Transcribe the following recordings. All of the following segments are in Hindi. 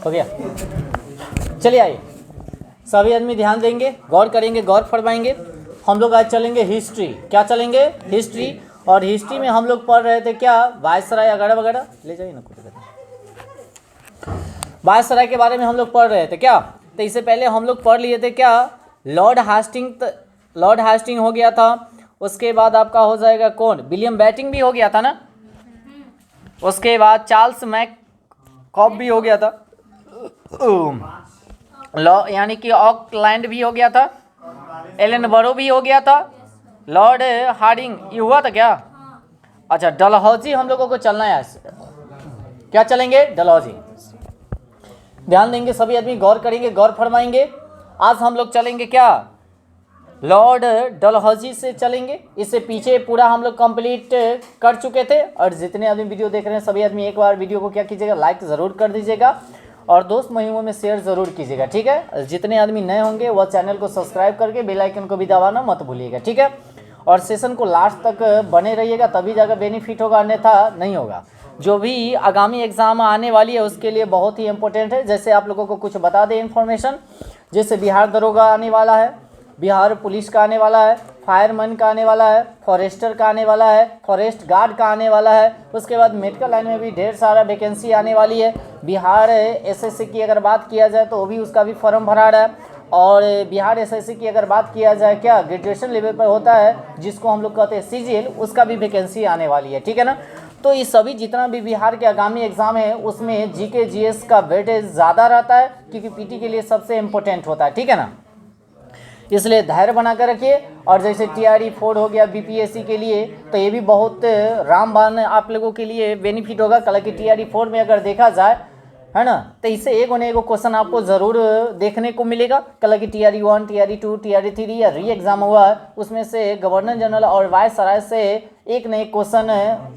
हो गया। चलिए आइए, सभी आदमी ध्यान देंगे, गौर करेंगे, गौर फरमाएंगे। हम लोग आज चलेंगे हिस्ट्री। क्या चलेंगे? हिस्ट्री। और हिस्ट्री में हम लोग पढ़ रहे थे क्या? वायसराय वगैरह वगैरह, ले जाइए ना, वायसराय के बारे में हम लोग पढ़ रहे थे क्या? तो इससे पहले हम लोग पढ़ लिए थे क्या? लॉर्ड हास्टिंग हो गया था। उसके बाद आपका हो जाएगा कौन? विलियम बैटिंग भी हो गया था ना। उसके बाद चार्ल्स मैककॉब भी हो गया था, यानी कि ऑकलैंड भी हो गया था, एलन बरो भी हो गया था, लॉर्ड हार्डिंग, ये हुआ था क्या? अच्छा, डलहौजी हम लोगों को चलना है। क्या चलेंगे? डलहौजी। ध्यान देंगे सभी आदमी, गौर करेंगे, गौर फरमाएंगे। आज हम लोग चलेंगे क्या? लॉर्ड डलहौजी से चलेंगे। इससे पीछे पूरा हम लोग कंप्लीट कर चुके थे। और जितने आदमी वीडियो देख रहे हैं सभी आदमी एक बार वीडियो को क्या कीजिएगा? लाइक ज़रूर कर दीजिएगा और दोस्त महिमों में शेयर ज़रूर कीजिएगा, ठीक है। जितने आदमी नए होंगे वह चैनल को सब्सक्राइब करके बेल आइकन को भी दबाना मत भूलिएगा, ठीक है। और सेशन को लास्ट तक बने रहिएगा, तभी जाकर बेनिफिट होगा, अन्यथा नहीं होगा। जो भी आगामी एग्ज़ाम आने वाली है उसके लिए बहुत ही इंपॉर्टेंट है। जैसे आप लोगों को कुछ बता दें इन्फॉर्मेशन, जैसे बिहार दरोगा आने वाला है, बिहार पुलिस का आने वाला है, फायरमैन का आने वाला है, फॉरेस्टर का आने वाला है, फॉरेस्ट गार्ड का आने वाला है। उसके बाद मेडिकल लाइन में भी ढेर सारा वैकेंसी आने वाली है। बिहार एसएससी की अगर बात किया जाए तो वो भी उसका भी फॉर्म भरा रहा है। और बिहार एसएससी की अगर बात किया जाए क्या, ग्रेजुएशन लेवल पर होता है जिसको हम लोग कहते हैं सीजीएल, उसका भी वैकेंसी आने वाली है, ठीक है ना। तो ये सभी जितना भी बिहार के आगामी एग्जाम है उसमें जीके जीएस का वेटेज ज़्यादा रहता है, क्योंकि पीटी के लिए सबसे इम्पोर्टेंट होता है, ठीक है ना। इसलिए धैर्य बना कर रखिए। और जैसे TRE 4 हो गया बीपीएससी के लिए, तो ये भी बहुत रामबाण आप लोगों के लिए बेनिफिट होगा। हालांकि TRE 4 में अगर देखा जाए, है ना, तो इससे एक क्वेश्चन आपको ज़रूर देखने को मिलेगा। हालांकि TRE 1, TRE 2, TRE 3 या री एग्ज़ाम हुआ है, उसमें से गवर्नर जनरल और वायसराय से एक न एक क्वेश्चन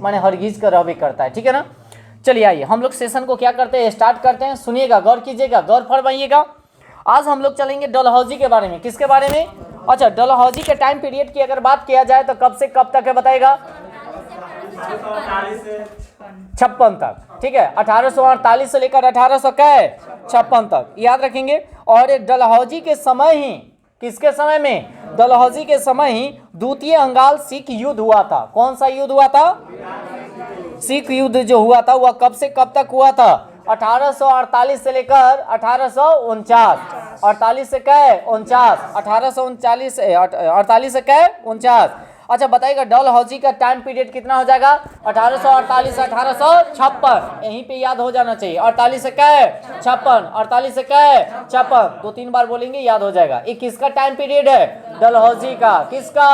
मैंने हरगिज कर रह भी करता है, ठीक है ना। चलिए आइए हम लोग सेशन को क्या करते हैं, स्टार्ट करते हैं। सुनिएगा, गौर कीजिएगा, गौर फरमाइएगा। आज हम लोग चलेंगे डलहौजी के बारे में। किसके बारे में? अच्छा, डलहौजी के टाइम पीरियड की अगर बात किया जाए तो कब से कब तक है बताएगा? 56 तक, ठीक है। 1848 से लेकर 1856 तक याद रखेंगे। और डलहौजी के समय ही, किसके समय में? डलहौजी के समय ही द्वितीय अंगाल सिख युद्ध हुआ था। कौन सा युद्ध हुआ था? सिख युद्ध जो हुआ था वह कब से कब तक हुआ था? 1848 से लेकर 1849। 48 से कै 49, 1839 48 से कै 49। अच्छा बताइएगा, डलहौजी का टाइम पीरियड कितना हो जाएगा? 1848 से 1856, यहीं पे याद हो जाना चाहिए। 48 से कै 56, 48 से कै 56, 2-3 बार बोलेंगे याद हो जाएगा। ये किसका टाइम पीरियड है? डलहौजी का। किसका?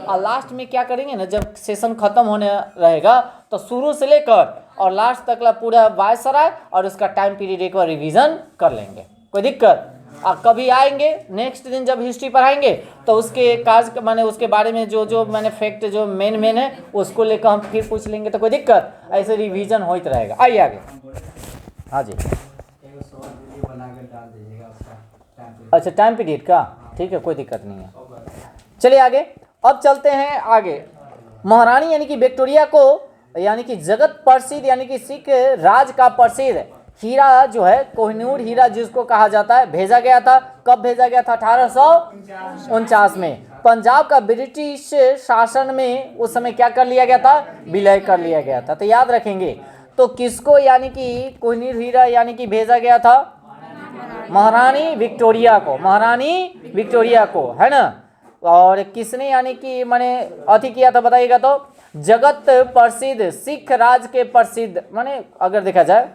और लास्ट में क्या करेंगे ना, जब सेशन खत्म होने रहेगा तो शुरू से लेकर और लास्ट तक ला पूरा वायसराय और उसका टाइम पीरियड एक बार रिवीजन कर लेंगे। कोई दिक्कत? आप कभी आएंगे नेक्स्ट दिन जब हिस्ट्री पढ़ाएंगे तो उसके कार्य माने उसके बारे में जो मैंने फैक्ट जो मेन है उसको लेकर हम फिर पूछ लेंगे, तो कोई दिक्कत? ऐसे रिवीजन होते रहेगा। आइए आगे। हाँ जी, अच्छा टाइम पीरियड का, ठीक है, कोई दिक्कत नहीं है। चलिए आगे, अब चलते हैं आगे। महारानी यानी कि विक्टोरिया को, यानी कि जगत प्रसिद्ध यानी कि सिख राज का प्रसिद्ध हीरा जो है, कोहिनूर हीरा जिसको कहा जाता है, भेजा गया था। कब भेजा गया था? 1849 में। पंजाब का ब्रिटिश शासन में उस समय क्या कर लिया गया था? विलय कर लिया गया था। तो याद रखेंगे, तो किसको यानी कि कोहिनूर हीरा यानी कि भेजा गया था? महारानी विक्टोरिया को, महारानी विक्टोरिया को, है ना। और किसने यानी कि मैंने अति किया था बताइएगा तो? जगत प्रसिद्ध सिख राज के प्रसिद्ध, माने अगर देखा जाए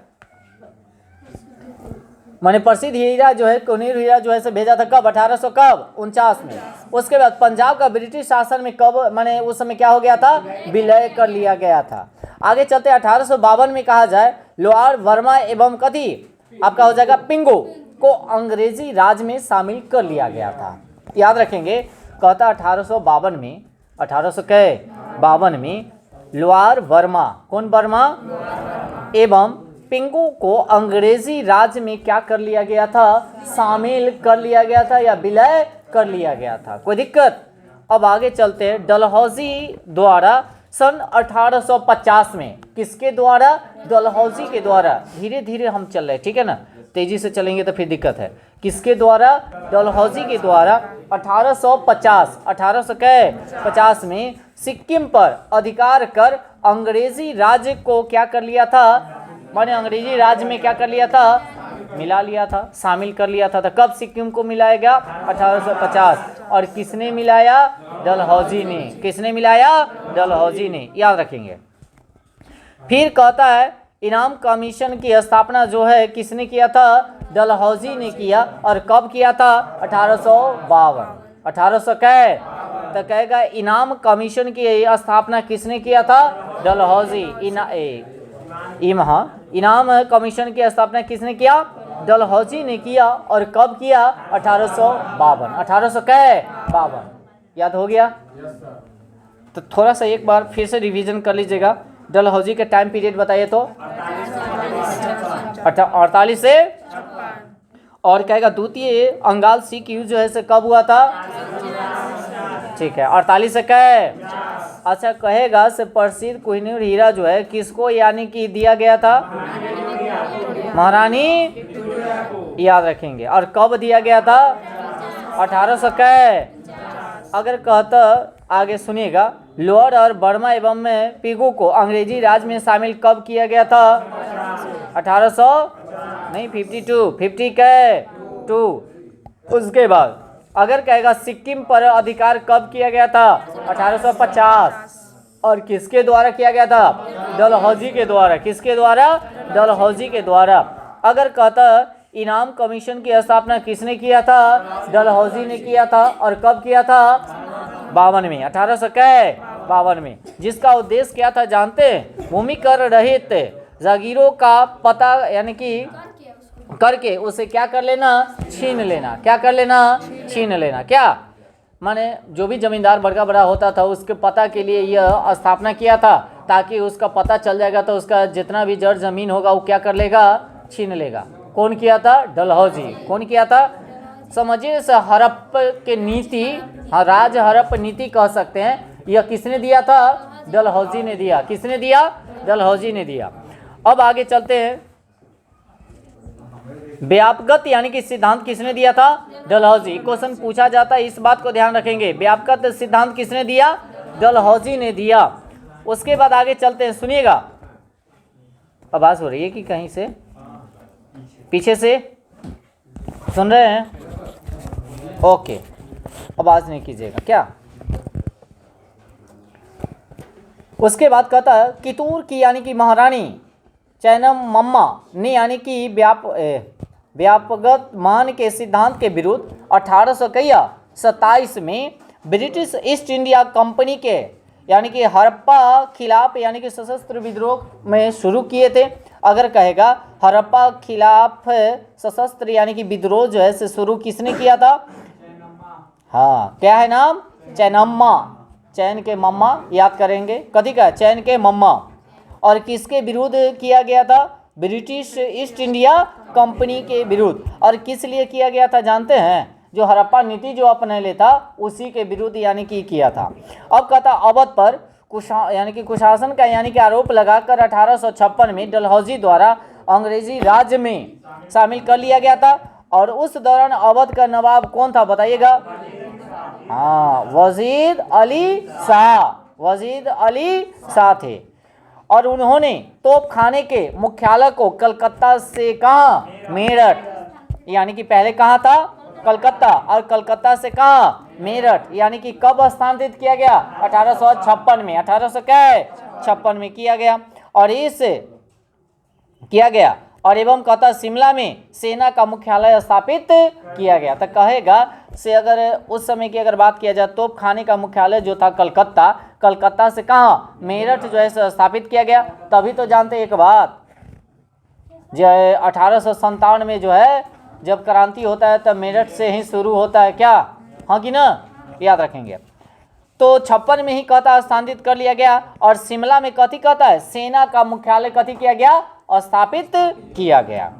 माने प्रसिद्ध हीरा जो है, कोहिनूर हीरा जो है से भेजा था कब? 1849 में। उसके बाद पंजाब का ब्रिटिश शासन में कब, माने उस समय क्या हो गया था? विलय कर लिया गया था। आगे चलते 1852 में कहा जाए, लॉर्ड वर्मा एवं कथी आपका हो जाएगा पिंगो को अंग्रेजी राज में शामिल कर लिया गया था। याद रखेंगे, कहता 1852 में, 1852 में लॉर्ड वर्मा, कौन वर्मा? एवं पिंगू को अंग्रेजी राज में क्या कर लिया गया था? शामिल कर लिया गया था या विलय कर लिया गया था। कोई दिक्कत? अब आगे चलते हैं। डलहौजी द्वारा सन 1850 में किसके द्वारा? डलहौजी के द्वारा। धीरे धीरे हम चल रहे हैं, ठीक है ना, तेजी से चलेंगे तो फिर दिक्कत है। किसके द्वारा? डलहौजी के द्वारा 1850 में सिक्किम पर अधिकार कर अंग्रेजी राज्य को क्या कर लिया था? माने अंग्रेजी राज्य में क्या कर लिया था? मिला लिया था, शामिल कर लिया था। तो कब सिक्किम को मिलाया गया? 1850। और किसने मिलाया? डलहौजी ने। किसने मिलाया? डलहौजी ने, याद रखेंगे। फिर कहता है इनाम कमीशन की स्थापना जो है किसने किया था? डलहौजी ने किया। और कब किया था? 1852। 1800 कै तो कहेगा इनाम कमीशन की स्थापना किसने किया था? डलहौजी। इनाम कमीशन की स्थापना किसने किया? डलहौजी ने किया। और कब किया? 1852। 1852 याद हो गया? तो थोड़ा सा एक बार फिर से रिवीजन कर लीजिएगा। डलहौजी के टाइम पीरियड बताइए तो 48 से, और कहेगा द्वितीय अंगाल सिख युद्ध जो है से कब हुआ था? ठीक है, 48 से कै। अच्छा, कहेगा से प्रसिद्ध कोहिनूर हीरा जो है किसको यानी कि दिया गया था? महारानी, याद रखेंगे। और कब दिया गया था? 1800 कै। अगर कहता आगे सुनिएगा, लोअर और बर्मा एवं पिगू को अंग्रेजी राज में शामिल कब किया गया था? 1800 नहीं, 52 50 कै 2। उसके बाद अगर कहेगा सिक्किम पर अधिकार कब किया गया था? 1850। और किसके द्वारा किया गया था? डलहौजी के द्वारा। किसके द्वारा? डलहौजी के द्वारा। अगर कहता इनाम कमीशन की स्थापना किसने किया था? डलहौजी ने किया था। और कब किया था? 52 में। 1800 कै 52 में। जिसका उद्देश्य क्या था जानते हैं? भूमि कर रहित जागीरों का पता यानी कि करके उसे क्या कर लेना? छीन लेना। क्या कर लेना? छीन लेना। क्या माने जो भी जमींदार बड़ा बड़ा होता था उसके पता के लिए यह स्थापना किया था, ताकि उसका पता चल जाएगा तो उसका जितना भी जड़ जमीन होगा वो क्या कर लेगा? छीन लेगा। कौन किया था? डलहौजी। कौन किया था? समझिए से हड़प के नीति, हाँ, राज हड़प नीति कह सकते हैं। यह किसने दिया था? डलहौजी ने दिया। किसने दिया? डलहौजी ने दिया। अब आगे चलते हैं। व्यापगत यानी कि सिद्धांत किसने दिया था? डलहौजी। क्वेश्चन पूछा जाता है, इस बात को ध्यान रखेंगे। व्यापगत सिद्धांत किसने दिया? डलहौजी ने दिया। उसके बाद आगे चलते हैं, सुनिएगा। आवाज हो रही है कि कहीं से पीछे से सुन रहे हैं? ओके, आवाज नहीं कीजिएगा क्या। उसके बाद कहता है कितूर की यानी कि महारानी चैनमम्मा ने यानी कि व्यापगत मान के सिद्धांत के विरुद्ध 1827 में ब्रिटिश ईस्ट इंडिया कंपनी के यानी कि हड़प्पा खिलाफ यानी कि सशस्त्र विद्रोह में शुरू किए थे। अगर कहेगा हड़प्पा खिलाफ सशस्त्र यानी कि विद्रोह जो है से शुरू किसने किया था? हाँ, क्या है नाम? चैनम्मा। चैन के मम्मा याद करेंगे। कथी का? चैन के मम्मा। और किसके विरुद्ध किया गया था? ब्रिटिश ईस्ट इंडिया कंपनी के विरुद्ध। और किस लिए किया गया था जानते हैं? जो हड़प्पा नीति जो अपने ले था उसी के विरुद्ध यानी कि किया था। अब कहता अवध पर यानी कि कुशासन का यानी कि आरोप लगाकर 1856 में डलहौजी द्वारा अंग्रेजी राज्य में शामिल कर लिया गया था। और उस दौरान अवध का नवाब कौन था बताइएगा? हाँ, वजीद अली शाह। वजीद अली शाह थे। और उन्होंने तोपखाने के मुख्यालय को कलकत्ता से कहाँ? मेरठ। यानी कि पहले कहाँ था? कलकत्ता। और कलकत्ता से कहाँ? मेरठ। यानी कि कब स्थानांतरित किया गया? 1856 में। 1856 में किया गया। और इस किया गया और एवं कहता शिमला में सेना का मुख्यालय स्थापित किया गया। तो कहेगा से अगर उस समय की अगर बात किया जाए तोपखाने का मुख्यालय जो था कलकत्ता, कलकत्ता से कहाँ? मेरठ जो है स्थापित किया गया। तभी तो जानते एक बात, जो 1857 में जो है जब क्रांति होता है तब मेरठ से ही शुरू होता है क्या? हाँ कि ना? याद रखेंगे। तो 56 में ही कहता स्थानांतरित कर लिया गया। और शिमला में कथी कहता है? सेना का मुख्यालय कथी किया गया? स्थापित किया गया।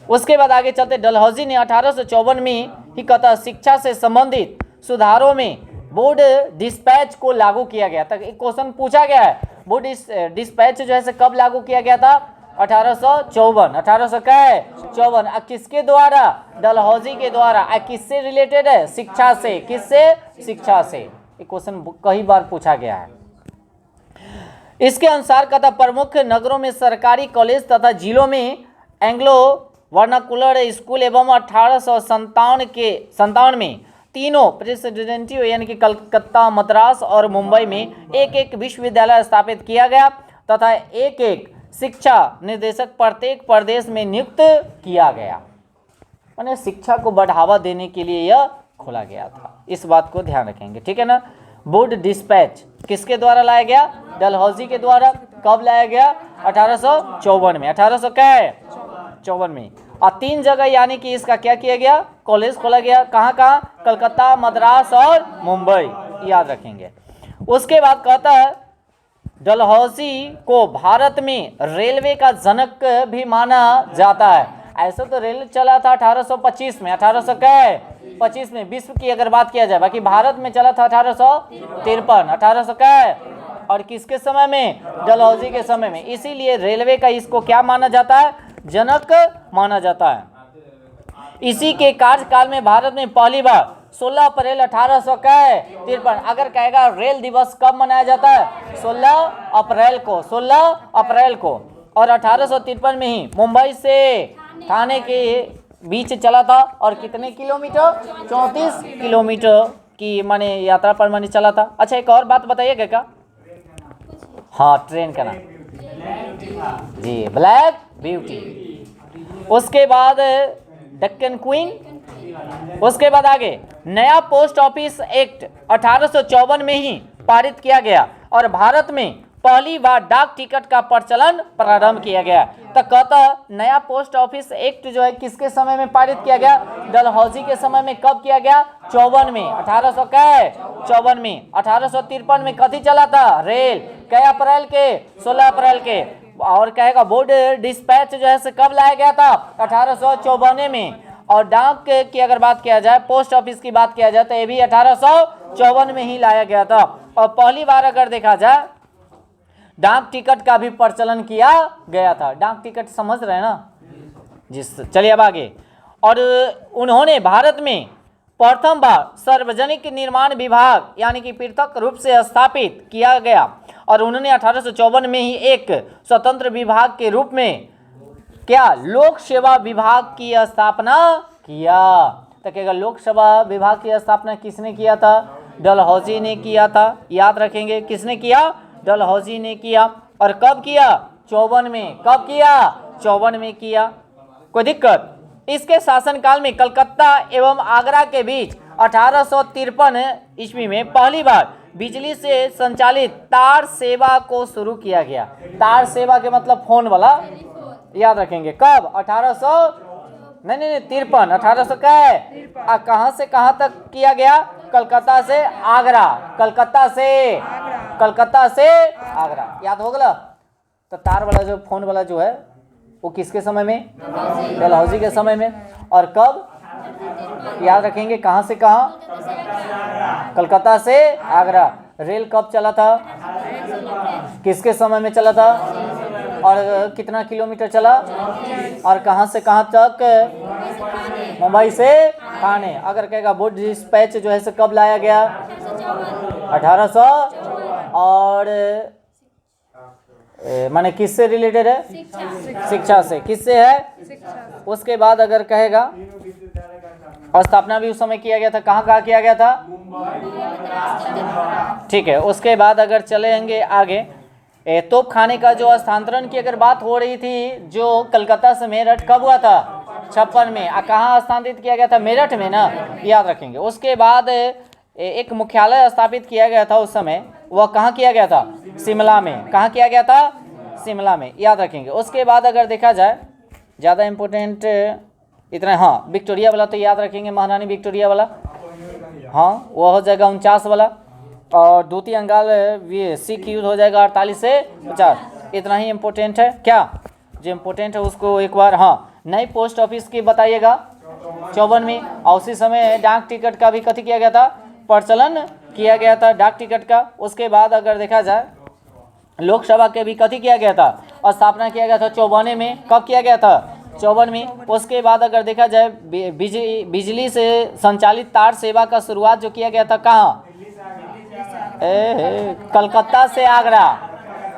उसके बाद आगे चलते डलहौजी ने 1854 में ही कहता शिक्षा से संबंधित सुधारों में बोर्ड डिस्पैच को लागू किया गया था। एक क्वेश्चन पूछा गया है, बोर्ड डिस्पैच जो है कब लागू किया गया था? 1854। 1854 किसके द्वारा? डलहौजी के द्वारा। किससे रिलेटेड है? शिक्षा से। किससे? शिक्षा से। एक क्वेश्चन कई बार पूछा गया है। इसके अनुसार कहता प्रमुख नगरों में सरकारी कॉलेज तथा जिलों में एंग्लो वर्नाकुलर स्कूल एवं 1857 में तीनों प्रेसिडेंटियों यानी कि कलकत्ता, मद्रास और मुंबई में एक एक विश्वविद्यालय स्थापित किया गया तथा एक एक शिक्षा निर्देशक प्रत्येक प्रदेश में नियुक्त किया गया। माने शिक्षा को बढ़ावा देने के लिए यह खोला गया था। इस बात को ध्यान रखेंगे, ठीक है ना। बोर्ड डिस्पैच किसके द्वारा लाया गया? डलहौजी के द्वारा। कब लाया गया? 1854 में। 1854 में। और 3 जगह यानी कि इसका क्या किया गया? कॉलेज खोला गया। कहाँ कहाँ? कलकत्ता, मद्रास और मुंबई, याद रखेंगे। उसके बाद कहता है डलहौजी को भारत में रेलवे का जनक भी माना जाता है। ऐसा तो रेल चला था 1825 में। 1825 में विश्व की अगर बात किया जाए, बाकी भारत में चला था 1853। 1800 और किसके समय में? डलहौजी के समय में। इसीलिए रेलवे का इसको क्या माना जाता है? जनक माना जाता है। इसी के कार्यकाल में भारत में पहली बार 16 अप्रैल 1853 अगर कहेगा रेल दिवस कब मनाया जाता है? 16 अप्रैल को। 16 अप्रैल को। और 1853 में ही मुंबई से ठाणे के बीच चला था। और कितने किलोमीटर? 34 किलोमीटर की माने यात्रा पर माने चला था। अच्छा, एक और बात बताइएगा क्या? हाँ, ट्रेन का नाम जी ब्लैक ब्यूटी। उसके बाद डेक्कन क्वीन। उसके बाद आगे नया पोस्ट ऑफिस एक्ट 1854 में ही पारित किया गया और भारत में पहली बार डाक टिकट का प्रचलन प्रारंभ किया गया। तो कहता नया पोस्ट ऑफिस एक्ट जो है किसके समय में पारित किया गया? डलहौजी के समय में। कब किया गया? 54 में। 1854 में। 1853 में कथी चला था? रेल। कै अप्रैल के? 16 अप्रैल के। और कहेगा बोर्ड डिस्पैच जो है कब लाया गया था? 1854 में। और डाक की अगर बात किया जाए, पोस्ट ऑफिस की बात किया जाए, तो ये भी 1854 में ही लाया गया था। और पहली बार अगर देखा जाए डाक टिकट का भी प्रचलन किया गया था। डाक टिकट समझ रहे हैं ना? जिस चलिए अब आगे। और उन्होंने भारत में प्रथम बार सार्वजनिक निर्माण विभाग यानी कि पृथक रूप से स्थापित किया गया और उन्होंने 1854 में ही एक स्वतंत्र विभाग के रूप में क्या? लोक सेवा विभाग की स्थापना किया। तो कहेगा लोक सेवा विभाग की स्थापना किसने किया था? डलहौजी ने किया था। याद रखेंगे, किसने किया? डलहौजी ने किया। और कब किया? 54 में। कब किया? 54 में किया। कोई दिक्कत? इसके शासनकाल में कलकत्ता एवं आगरा के बीच 1853 ईस्वी में पहली बार बिजली से संचालित तार सेवा को शुरू किया गया। तार सेवा के मतलब फोन वाला, याद रखेंगे। कब? 1853। 1800 का है। कहाँ से कहाँ तक किया गया? कलकत्ता से आगरा। कलकत्ता से आगरा। याद हो गया? तो तार वाला जो फोन वाला जो है वो किसके समय में? डलहौजी के समय में। और कब? याद रखेंगे, कहाँ से कहाँ? कलकत्ता से आगरा। रेल कब चला था? किसके समय में चला था? और कितना किलोमीटर चला? और कहाँ से कहाँ तक? मुंबई से ठाणे। अगर कहेगा बोर्ड डिस्पैच जो है कब लाया गया? 1800 और माने किससे रिलेटेड है? शिक्षा से। किससे है? उसके बाद अगर कहेगा स्थापना भी उस समय किया गया था। कहाँ कहाँ किया गया था? ठीक है। उसके बाद अगर चलेंगे आगे, तोप खाने का जो स्थानांतरण की अगर बात हो रही थी, जो कलकत्ता से मेरठ कब हुआ था? 56 में। कहाँ स्थानांतरित किया गया था? मेरठ में ना, याद रखेंगे। उसके बाद एक मुख्यालय स्थापित किया गया था उस समय, वह कहाँ किया गया था? शिमला में। कहाँ किया गया था? शिमला में, याद रखेंगे। उसके बाद अगर देखा जाए ज़्यादा इम्पोर्टेंट इतना, हाँ विक्टोरिया वाला तो याद रखेंगे, महारानी विक्टोरिया वाला, हाँ वो हो जाएगा 49 वाला। और द्वितीय अंगाल सिख युद्ध हो जाएगा 48 से 50। इतना ही इम्पोर्टेंट है। क्या जो इम्पोर्टेंट है उसको एक बार, हाँ नई पोस्ट ऑफिस की बताइएगा 54 में। और उसी समय डाक टिकट का भी कथी किया गया था? प्रचलन किया गया था डाक टिकट का। उसके बाद अगर देखा जाए लोकसभा के भी कथी किया गया था, स्थापना किया गया था 54 में। कब किया गया था? 54 में। उसके बाद अगर देखा जाए बिजली से संचालित तार सेवा का शुरुआत जो किया गया था कहाँ? कलकत्ता से आगरा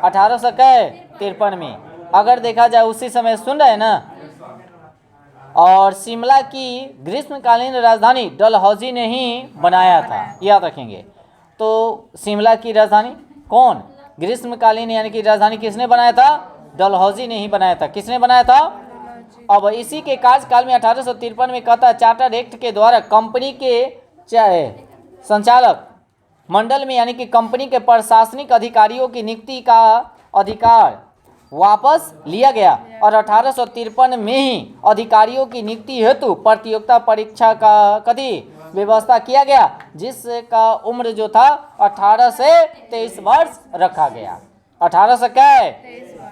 1853 में। अगर देखा जाए उसी समय, सुन रहे हैं ना, और शिमला की ग्रीष्मकालीन राजधानी डलहौजी ने ही बनाया था, याद रखेंगे। तो शिमला की राजधानी कौन? ग्रीष्मकालीन यानी कि राजधानी किसने बनाया था? डलहौजी ने ही बनाया था। किसने बनाया था? अब इसी के कार्यकाल में 1853 में कहता चार्टर एक्ट के द्वारा कंपनी के संचालक मंडल में यानी कि कंपनी के प्रशासनिक अधिकारियों की नियुक्ति का अधिकार वापस लिया गया और 1853 में ही अधिकारियों की नियुक्ति हेतु प्रतियोगिता परीक्षा का कभी व्यवस्था किया गया, जिसका उम्र जो था 18 से 23 वर्ष रखा गया। 18 से क्या है?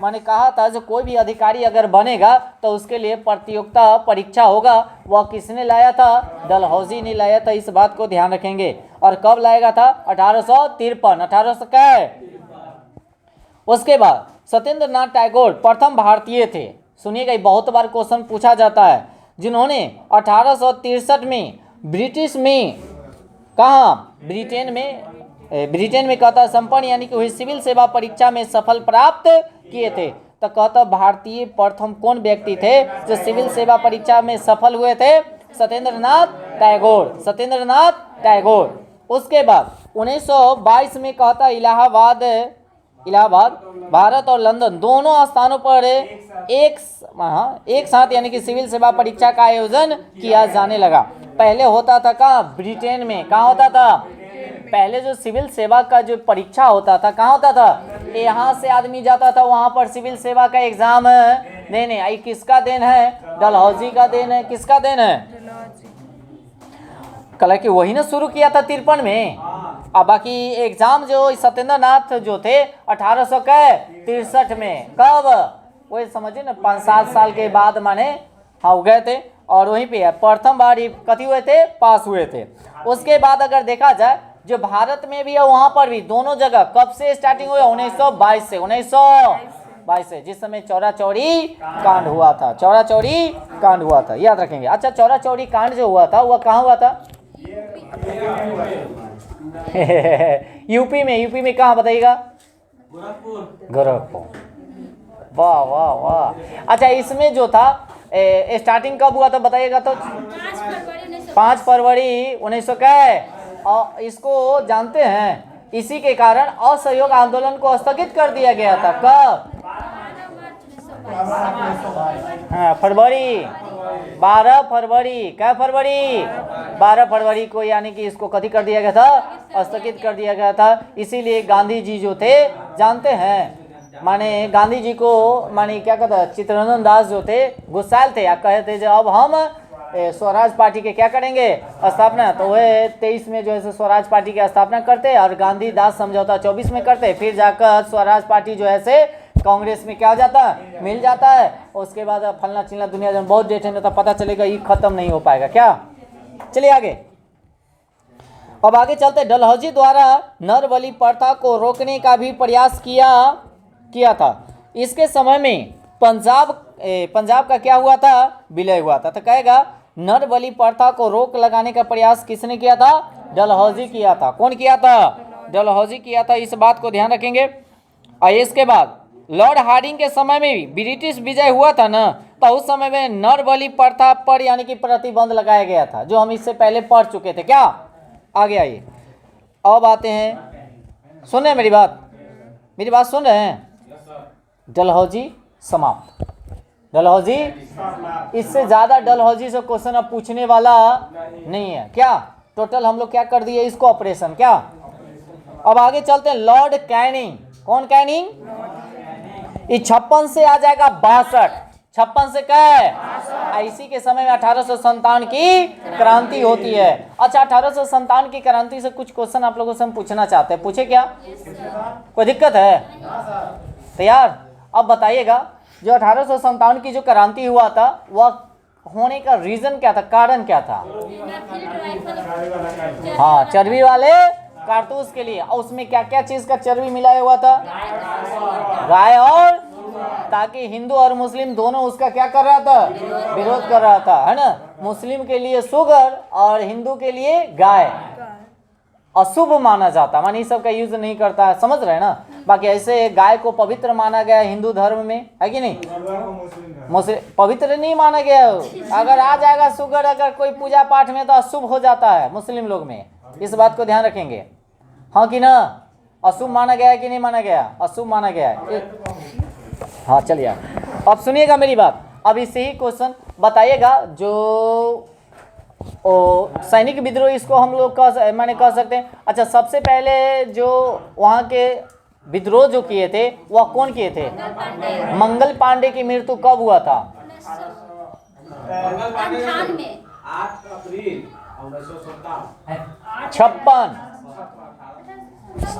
मैंने कहा था जो कोई भी अधिकारी अगर बनेगा तो उसके लिए प्रतियोगिता परीक्षा होगा। वह किसने लाया था? डलहौजी ने लाया था। इस बात को ध्यान रखेंगे। और कब लाएगा था? 1853। 1800 क्या है? उसके बाद सत्येंद्र नाथ टैगोर प्रथम भारतीय थे, सुनिएगा बहुत बार क्वेश्चन पूछा जाता है, जिन्होंने 1863 में ब्रिटिश में कहाँ? ब्रिटेन में कहता संपन्न यानी कि हुई सिविल सेवा परीक्षा में सफल प्राप्त किए थे। तो कहता भारतीय प्रथम कौन व्यक्ति थे जो सिविल सेवा परीक्षा में सफल हुए थे? सत्येंद्र नाथ टैगोर। सत्येंद्र नाथ टैगोर। उसके बाद 1922 में कहता इलाहाबाद भारत और लंदन दोनों स्थानों पर एक साथ यानी कि सिविल सेवा परीक्षा का आयोजन किया जाने लगा। पहले होता था कहाँ? ब्रिटेन में। कहाँ होता था? पहले जो सिविल सेवा का जो परीक्षा होता था कहाँ होता था? यहाँ से आदमी जाता था वहाँ पर सिविल सेवा का एग्जाम देने। आई किसका देन है? डलहौजी का देन है। किसका देन है? कल कि वही ने शुरू किया था 53 में। अब बाकी एग्जाम जो सत्येंद्र नाथ जो थे 1863 में। कब? वही समझिए ना 5-7 साल के बाद माने हाँ गए थे और वहीं पे प्रथम बार ही कथी हुए थे? पास हुए थे। उसके बाद अगर देखा जाए जो भारत में भी है वहां पर भी दोनों जगह कब से स्टार्टिंग हुआ? 1922 से। 1922 से, जिस समय चौरा चौरी कांड हुआ था। चौरा चौरी कांड हुआ था, याद रखेंगे। अच्छा, चौरा चौरी कांड जो हुआ था वह कहाँ हुआ था? यूपी में कहाँ बताइएगा? गोरखपुर। वाह वाह वाह। अच्छा, इसमें जो था स्टार्टिंग कब हुआ था बताइएगा तो? 5 फरवरी 1900 का है। और इसको जानते हैं, इसी के कारण असहयोग आंदोलन को स्थगित कर दिया गया था। कब? हाँ, फरवरी 12 फरवरी। क्या फरवरी? 12 फरवरी को यानी कि इसको कथी कर दिया गया था? स्थगित कर दिया गया था। इसीलिए गांधी जी जो थे जानते हैं, माने गांधी जी को माने क्या कहता, चित्तरंजन दास जो थे गुस्साल थे, कहे थे जो अब हम स्वराज पार्टी के क्या करेंगे? स्थापना। तो वह 23 में जो है स्वराज पार्टी की स्थापना करते और गांधी दास समझौता 24 में करते। फिर जाकर स्वराज पार्टी जो है से कांग्रेस में क्या हो जाता है? मिल जाता है। उसके बाद फलना चिल्ला दुनिया जब बहुत डेट है तो पता चलेगा ये खत्म नहीं हो पाएगा। क्या? चलिए आगे। अब आगे चलते। डलहौजी द्वारा नर बलि प्रथा को रोकने का भी प्रयास किया था। इसके समय में पंजाब का क्या हुआ था? विलय हुआ था। तो कहेगा नर बलि प्रथा को रोक लगाने का प्रयास किसने किया था? डलहौजी किया था। कौन किया था? डलहौजी किया था। इस बात को ध्यान रखेंगे। और इसके बाद लॉर्ड हार्डिंग के समय में भी ब्रिटिश विजय हुआ था ना, तो उस समय में नर बलि प्रथा पर यानी कि प्रतिबंध लगाया गया था, जो हम इससे पहले पढ़ चुके थे। क्या? आगे आइए। अब आते हैं, सुन रहे हैं मेरी बात सुन रहे हैं? डलहौजी समाप्त। डलहौजी, इससे ज्यादा डलहौजी से क्वेश्चन अब पूछने वाला नहीं है। क्या? टोटल हम लोग क्या कर दिए इसको? ऑपरेशन। क्या? अब आगे चलते हैं। Lord Canning. कौन कैनिंग? इस 56 से आ जाएगा 62। 56 से क्या है? इसी के समय में 1857 की क्रांति होती है। अच्छा, 1857 की क्रांति से कुछ क्वेश्चन आप लोगों से हम पूछना चाहते हैं। पूछे क्या? कोई दिक्कत है? तैयार? अब बताइएगा, जो 1857 की जो क्रांति हुआ था वह होने का रीजन क्या था? कारण क्या था? हाँ, चर्बी वाले कारतूस के लिए। और उसमें क्या क्या चीज का चर्बी मिलाया हुआ था? गाय और, ताकि हिंदू और मुस्लिम दोनों उसका क्या कर रहा था? विरोध कर रहा था, है ना। मुस्लिम के लिए सुगर और हिंदू के लिए गाय अशुभ माना जाता, माने इस सब का यूज नहीं करता है, समझ रहे हैं ना। बाकी ऐसे गाय को पवित्र माना गया हिंदू धर्म में, है कि नहीं? मुस्लिम पवित्र नहीं माना गया। अगर आ जाएगा सुगर अगर कोई पूजा पाठ में तो अशुभ हो जाता है मुस्लिम लोग में, इस बात को ध्यान रखेंगे, हाँ कि ना। अशुभ माना गया है कि नहीं माना गया? अशुभ माना गया है। हाँ चलिए अब सुनिएगा मेरी बात। अब इससे ही क्वेश्चन बताइएगा, जो सैनिक विद्रोह इसको हम लोग माने कह सकते हैं। अच्छा, सबसे पहले जो वहाँ के विद्रोह जो किए थे वह कौन किए थे? मंगल पांडे की मृत्यु कब हुआ था? 56।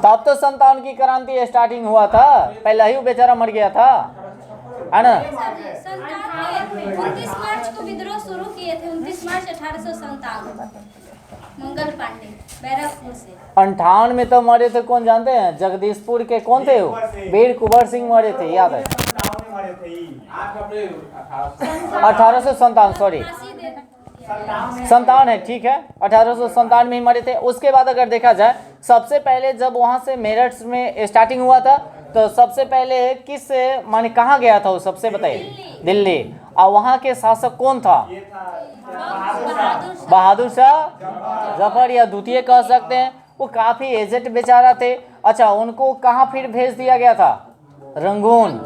तब तो 57 की क्रांति स्टार्टिंग हुआ था, पहले ही वो बेचारा मर गया था, है ना। 29 मार्च को विद्रोह शुरू किए थे, 29 मार्च 1857 मंगल पांडे बैरकपुर से। 58 में तो मरे थे, कौन जानते हैं? जगदीशपुर के कौन थे वो? वीर कुंवर सिंह मरे थे, याद है? 1857, सॉरी 57 है, ठीक है, 1857 में ही मरे थे। उसके बाद अगर देखा जाए, सबसे पहले जब वहाँ से मेरठ में स्टार्टिंग हुआ था, तो सबसे पहले किस माने कहाँ गया था वो? सबसे बताइए। दिल्ली। और वहाँ के शासक कौन था? बहादुर शाह जफर, या द्वितीय कह सकते हैं। वो काफी एजेड बेचारा थे। अच्छा, उनको कहाँ फिर भेज दिया गया था? रंगून।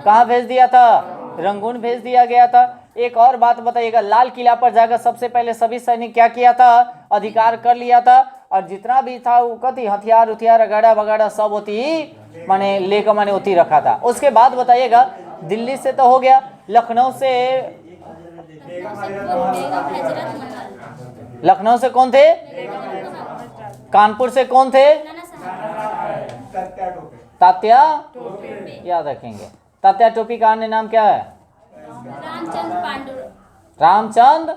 कहाँ भेज दिया था? रंगून भेज दिया गया था। एक और बात बताइएगा, लाल किला पर जाकर सबसे पहले सभी सैनिक क्या किया था? अधिकार कर लिया था, और जितना भी था वो कति हथियार उथियार वगैरह वगैरह सब होती माने लेकर माने होती रखा था। उसके बाद बताइएगा, दिल्ली से तो हो गया, लखनऊ से, लखनऊ से कौन थे? कानपुर से कौन थे? तात्या, याद रखेंगे। तात्या टोपी का अन्य नाम क्या है? रामचंद्र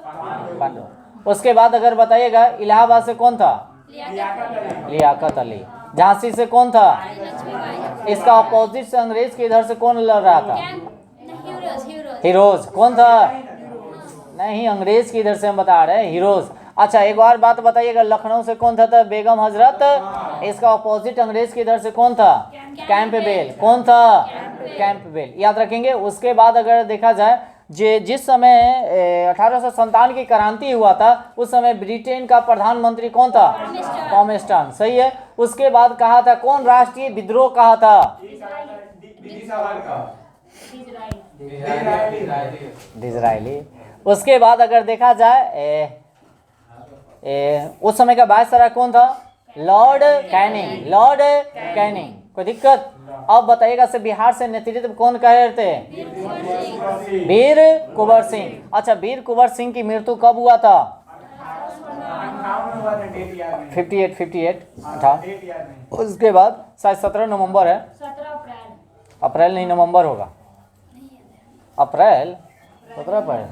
पांडु। उसके बाद अगर बताइएगा, इलाहाबाद से कौन था? लियाकत अली। झांसी से कौन था? इसका अपोजिट से अंग्रेज के इधर से कौन लड़ रहा था? हिरोज। कौन था? नहीं, अंग्रेज की इधर से हम बता रहे हैं, हिरोज। अच्छा, एक और बात बताइएगा, लखनऊ से कौन था? बेगम हजरत। इसका अपोजिट अंग्रेज की इधर से कौन था? कैंपबेल। कौन था? कैंपबेल, याद रखेंगे। उसके बाद अगर देखा जाए, जिस समय 1857 की क्रांति हुआ था, उस समय ब्रिटेन का प्रधानमंत्री कौन था? पॉमेस्टन, सही है। उसके बाद कहा था, कौन राष्ट्रीय विद्रोह कहा था? डिज़रायली। उसके बाद अगर देखा जाए, उस समय का वायसराय कौन था? Lord Canning. लॉर्ड कैनिंग, कोई दिक्कत? अब बताइएगा, से बिहार से नेतृत्व कौन कर रहे थे? वीर कुंवर सिंह। अच्छा, वीर कुंवर सिंह की मृत्यु कब हुआ था? 58 था। उसके बाद शायद 17 नवंबर है, अप्रैल नहीं नवंबर होगा, अप्रैल 17 पर है।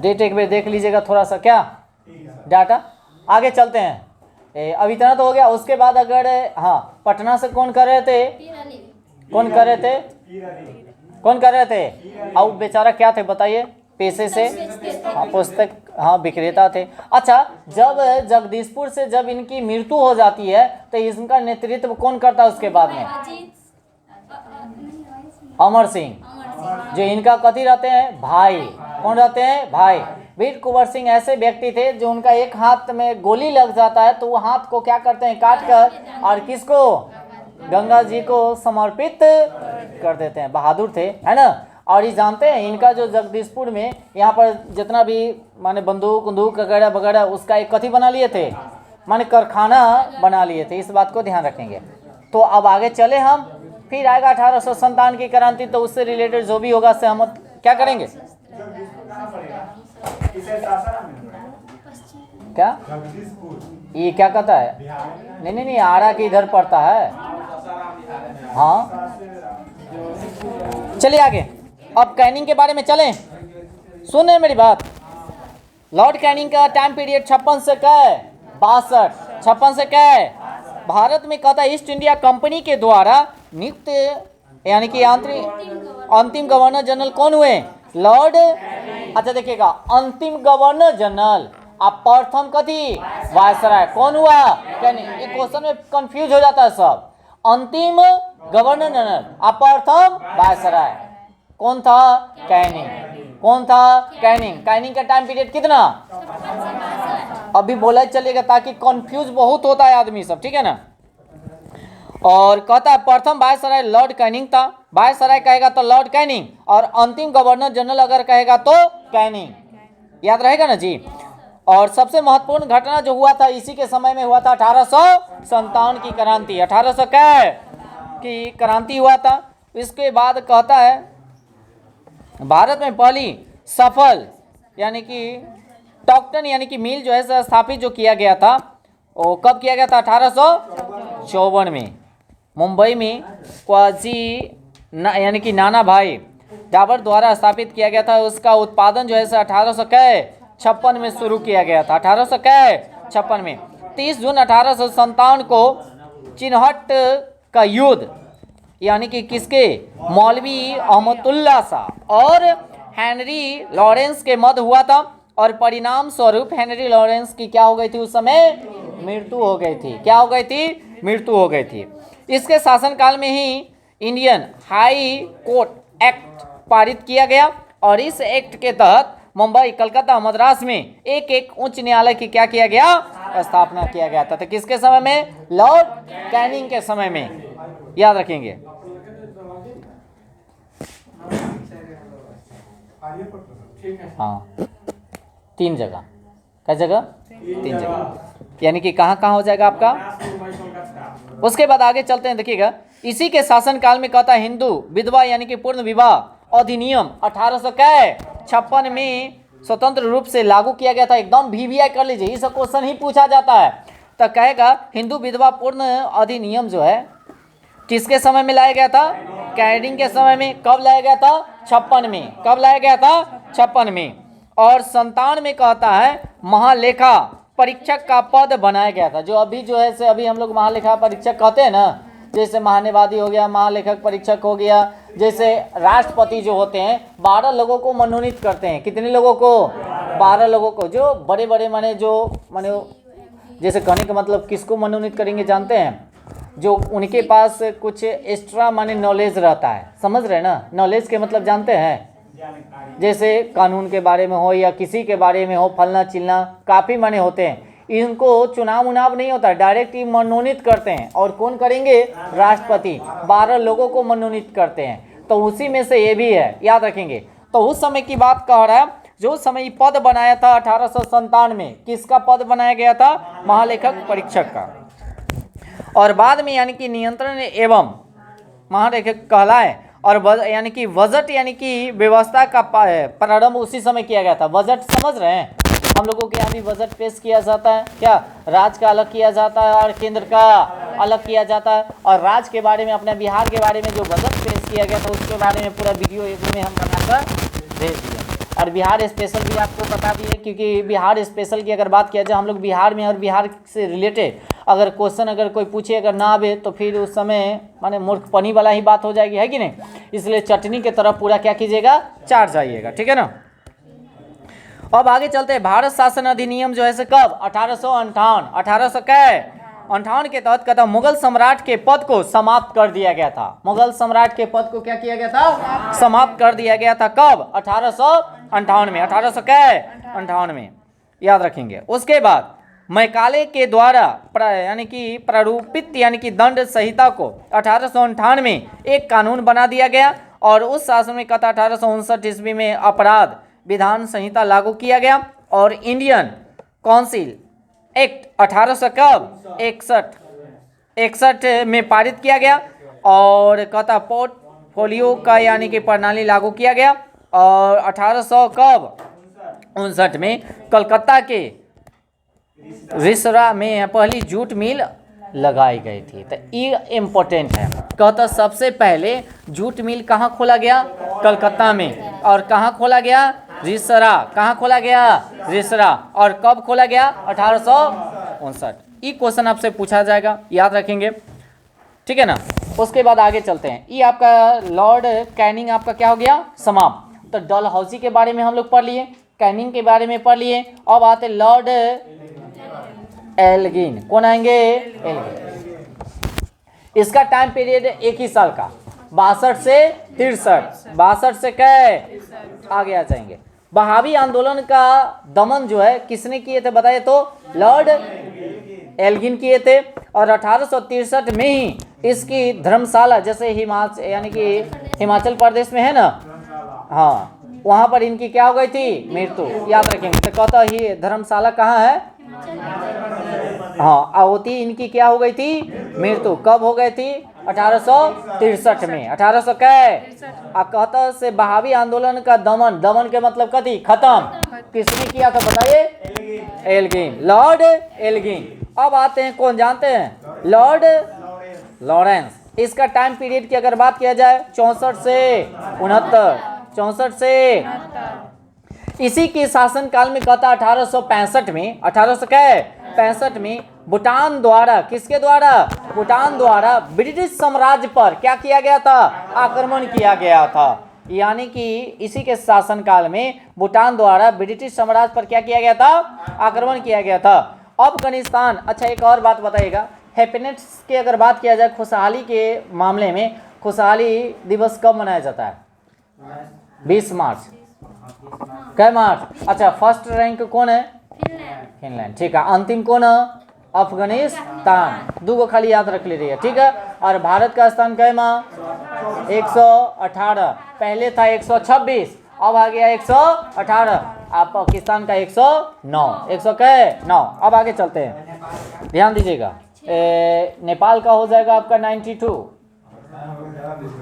डेट एक बार देख लीजिएगा थोड़ा सा, क्या डाटा। आगे चलते हैं, अब इतना तो हो गया। उसके बाद अगर हाँ, पटना से कौन कर रहे थे? कौन कर रहे थे? कौन कर रहे थे? अब बेचारा क्या थे बताइए? पेशे से पुस्तक, हाँ, विक्रेता थे। अच्छा, जब जगदीशपुर से जब इनकी मृत्यु हो जाती है, तो इनका नेतृत्व कौन करता है उसके बाद में? अमर सिंह, जो इनका कथी रहते हैं? भाई। कौन रहते हैं? भाई। वीर कुंवर सिंह ऐसे व्यक्ति थे जो उनका एक हाथ में गोली लग जाता है तो वो हाथ को क्या करते हैं? काट कर, और किसको? गंगा जी को समर्पित कर देते हैं। बहादुर थे, है ना। और ये जानते हैं, इनका जो जगदीशपुर में यहाँ पर जितना भी माने बंदूक उंदूक वगैरह वगैरह, उसका एक कथी बना लिए थे? माने कारखाना बना लिए थे। इस बात को ध्यान रखेंगे। तो अब आगे चले हम, फिर आएगा 1857 की क्रांति, तो उससे रिलेटेड जो भी होगा से हम क्या करेंगे? क्या ये क्या कहता है? नहीं नहीं नहीं, आरा के इधर पड़ता है। हाँ, चलिए आगे। अब कैनिंग के बारे में चलें, सुने मेरी बात। लॉर्ड कैनिंग का टाइम पीरियड 56 से क्या है 62, 56 से क्या है। भारत में कहता है ईस्ट इंडिया कंपनी के द्वारा नियुक्त यानी कि अंतिम गवर्नर जनरल कौन हुए, लॉर्ड। अच्छा देखिएगा, अंतिम गवर्नर जनरल अब प्रथम कथी वायसराय कौन हुआ, कैनिंग। ये क्वेश्चन में कंफ्यूज हो जाता है सब। अंतिम गवर्नर जनरल अब प्रथम वायसराय कौन था, कैनिंग। कौन था, कैनिंग। कैनिंग का टाइम पीरियड कितना, अभी बोला चलेगा ताकि कंफ्यूज बहुत होता है आदमी सब, ठीक है ना। और कहता है प्रथम वायसराय लॉर्ड कैनिंग था, वायसराय कहेगा तो लॉर्ड कैनिंग, और अंतिम गवर्नर जनरल अगर कहेगा तो कैनिंग, याद रहेगा ना जी। और सबसे महत्वपूर्ण घटना जो हुआ था इसी के समय में हुआ था 1857 की क्रांति, 1800 की क्रांति हुआ था। इसके बाद कहता है भारत में पहली सफल यानी कि टॉक्टन यानी कि मिल जो है स्थापित जो किया गया था वो कब किया गया था, 1854 में मुंबई में क्वाजी यानी कि नाना भाई डाबर द्वारा स्थापित किया गया था। उसका उत्पादन जो है 1856 में शुरू किया गया था, 1856 में। 30 जून 1857 को चिन्हट का युद्ध यानी कि किसके, मौलवी अहमदुल्ला शाह और हेनरी लॉरेंस के मध्य हुआ था, और परिणाम स्वरूप हेनरी लॉरेंस की क्या हो गई थी, उस समय मृत्यु हो गई थी। क्या हो गई थी, मृत्यु हो गई थी। इसके शासनकाल में ही इंडियन हाई कोर्ट एक्ट पारित किया गया, और इस एक्ट के तहत मुंबई, कलकत्ता, मद्रास में एक एक उच्च न्यायालय की क्या किया गया, स्थापना किया गया था। तो किसके समय में, लॉर्ड कैनिंग के समय में, याद रखेंगे। हाँ 3 जगह, क्या जगह, 3 जगह, यानी कि कहाँ कहाँ हो जाएगा आपका। उसके बाद आगे चलते हैं, देखिएगा इसी के शासनकाल में कहता है हिंदू विधवा यानी कि पूर्ण विवाह अधिनियम 1856 में स्वतंत्र रूप से लागू किया गया था। एकदम VVI कर लीजिए, इस क्वेश्चन ही पूछा जाता है। तो कहेगा हिंदू विधवा पूर्ण अधिनियम जो है किसके समय में लाया गया था, कैनिंग के समय में। कब लाया गया था, 56 में। कब लाया गया था, 56 में। और 57 में कहता है महालेखा परीक्षक का पद बनाया गया था। जो अभी जो है से अभी हम लोग महालेखा परीक्षक कहते हैं ना, जैसे महान्यायवादी हो गया, महालेखक परीक्षक हो गया। जैसे राष्ट्रपति जो होते हैं 12 लोगों को मनोनीत करते हैं। कितने लोगों को, 12 लोगों को। जो बड़े बड़े माने जैसे कहने का मतलब किसको मनोनीत करेंगे जानते हैं, जो उनके पास कुछ एक्स्ट्रा माने नॉलेज रहता है, समझ रहे ना। नॉलेज के मतलब जानते हैं, जैसे कानून के बारे में हो या किसी के बारे में हो, फलना चिलना काफ़ी माने होते हैं। इनको चुनाव नहीं होता, डायरेक्ट ही मनोनीत करते हैं। और कौन करेंगे, राष्ट्रपति 12 लोगों को मनोनीत करते हैं। तो उसी में से ये भी है, याद रखेंगे। तो उस समय की बात कह रहा है, जो समय पद बनाया था 1857 में, किसका पद बनाया गया था, महालेखक परीक्षक का। और बाद में यानी कि नियंत्रण एवं महालेखक कहलाए। और यानी कि बजट यानी कि व्यवस्था का प्रारंभ उसी समय किया गया था। बजट समझ रहे हैं, हम लोगों के यहाँ भी बजट पेश किया जाता है। क्या, राज्य का अलग किया जाता है और केंद्र का अलग किया जाता है। और राज्य के बारे में, अपने बिहार के बारे में जो बजट पेश किया गया था उसके बारे में पूरा वीडियो एक में हम बनाकर भेज दिया। और बिहार स्पेशल भी आपको पता भी है, क्योंकि बिहार स्पेशल की अगर बात किया जाए, हम लोग बिहार में और बिहार से रिलेटेड अगर क्वेश्चन अगर कोई पूछे अगर ना आवे तो फिर उस समय माने मूर्खपनी वाला ही बात हो जाएगी, है कि नहीं। इसलिए चटनी की तरफ पूरा क्या कीजिएगा, चाट जाइएगा, ठीक है ना। अब आगे चलते हैं। भारत शासन अधिनियम जो है से कब, 1858 के तहत कहता मुगल सम्राट के पद को समाप्त कर दिया गया था। मुगल सम्राट के पद को क्या किया गया था, समाप्त कर दिया गया था। कब, 1858 में। 1858 में, याद रखेंगे। उसके बाद मैकाले के द्वारा यानी कि प्रारूपित यानी कि दंड संहिता को 1858 में एक कानून बना दिया गया। और उस शासन में कहता 1859 ईस्वी में अपराध विधान संहिता लागू किया गया। और इंडियन काउंसिल एक्ट 1861 में पारित किया गया। और कहता पोर्टफोलियो का यानी कि प्रणाली लागू किया गया। और 1859 में कलकत्ता के रिसरा में पहली जूट मिल लगाई गई थी। तो ये इम्पोर्टेंट है। कहता सबसे पहले जूट मिल कहाँ खोला गया, कलकत्ता में। और कहाँ खोला गया, रिसरा कहाँ खोला गया? रिसरा। और कब खोला गया? 1859। ये क्वेश्चन आपसे पूछा जाएगा, याद रखेंगे, ठीक है ना। उसके बाद आगे चलते हैं। ये आपका लॉर्ड कैनिंग आपका क्या हो गया? समाप्त। तो डलहौजी के बारे में हम लोग पढ़ लिए, कैनिंग के बारे में पढ़ लिए। अब आते लॉर्ड एल्गिन। कौन आएंगे? एल्गिन। इसका टाइम पीरियड एक ही साल का, 62 से 63। 62 से क्या आगे आ जाएंगे। बहावी आंदोलन का दमन जो है किसने किए थे बताइए तो? लॉर्ड एल्गिन किए थे। और 1863 में ही इसकी धर्मशाला, जैसे हिमाचल यानी कि हिमाचल प्रदेश में है ना, हाँ, वहाँ पर इनकी क्या हो गई थी? मृत्यु। याद रखेंगे। तो कहता ही धर्मशाला कहाँ है? हाँ, अवती इनकी क्या हो गई थी? मृत्यु। कब हो गई थी? 1863 में। 1800 क्या कहता से बहावी आंदोलन का दमन, दमन के मतलब कथी? खत्म। किसने किया था बताइए? Elgin, Lord Elgin. अब आते हैं, कौन जानते हैं? Lord Lawrence. इसका टाइम पीरियड की अगर बात किया जाए 64 से 69, 64 से इसी के शासनकाल में कहता 1865 में, 1865 में भूटान द्वारा, किसके द्वारा? भूटान द्वारा ब्रिटिश साम्राज्य पर क्या किया गया था? आक्रमण किया गया था। यानी कि इसी के शासनकाल में भूटान द्वारा ब्रिटिश साम्राज्य पर क्या किया गया था? आक्रमण किया गया था। अफगानिस्तान। अच्छा, एक और बात बताइएगा, हैप्पीनेस की अगर बात किया जाए, खुशहाली के मामले में खुशहाली दिवस कब मनाया जाता है? 20 मार्च। क्या मार्च? अच्छा, फर्स्ट रैंक कौन है? फिनलैंड। ठीक है। अंतिम कौन है? अफगानिस्तान। दो खाली याद रख लीजिए, ठीक है। और भारत का स्थान क्या माँ? 118। पहले था 126, अब आ गया 118। आप पाकिस्तान का 109, 109। अब आगे चलते हैं, ध्यान दीजिएगा। नेपाल का हो जाएगा आपका 92।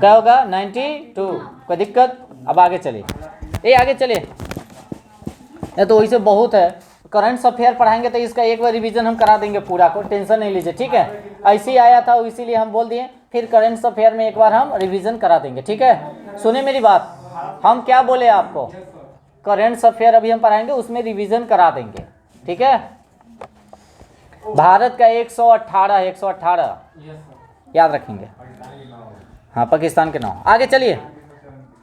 क्या होगा? 92। कोई दिक्कत? अब आगे चलिए, आगे चलिए। नहीं तो वैसे बहुत है, करंट अफेयर पढ़ाएंगे तो इसका एक बार रिवीजन हम करा देंगे पूरा को, टेंशन नहीं लीजिए, ठीक है। ऐसे ही आया था इसीलिए हम बोल दिए, फिर करंट अफेयर में एक बार हम रिवीजन करा देंगे, ठीक है। सुने मेरी बात, हम क्या बोले आपको? करंट अफेयर अभी हम पढ़ाएंगे, उसमें रिवीजन करा देंगे, ठीक है। भारत का 118, 118 याद रखेंगे। हाँ, पाकिस्तान के 9। आगे चलिए।